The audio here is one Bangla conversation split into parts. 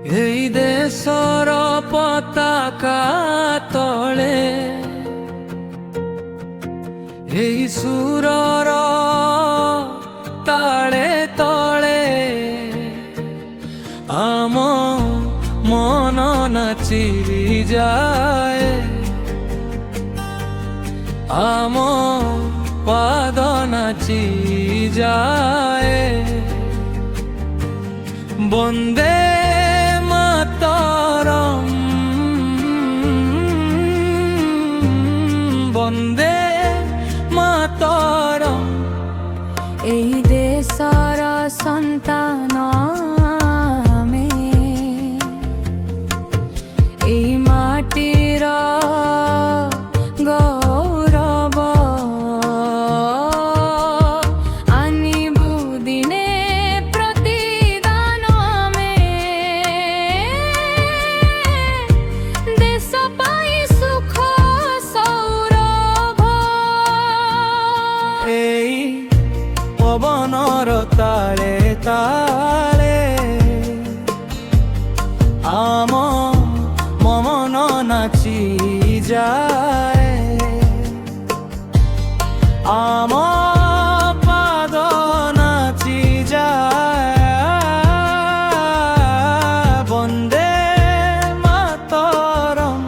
এই দেশর পতাকা তলে এই সুরর তালে তলে আম মন নাচি যায় আম পাদ নাচি যায় বন্দে মাতরম বন্দে মাতরম। এই দেশর সন্তান আমি, এই মাটির গৌরব আনিবু দিনে প্রতিদান আমি। দেশ পাই সুখ সৌরভ এই পবনর তালে তালে আম মন নাচি যায় আম পাদ নাচি যায় বন্দে মাতরম।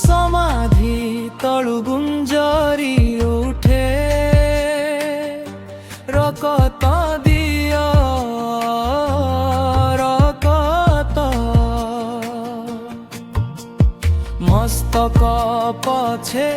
সমাধি তলু গুঞ্জরি উঠে রকত দিও রকত মস্তক পছে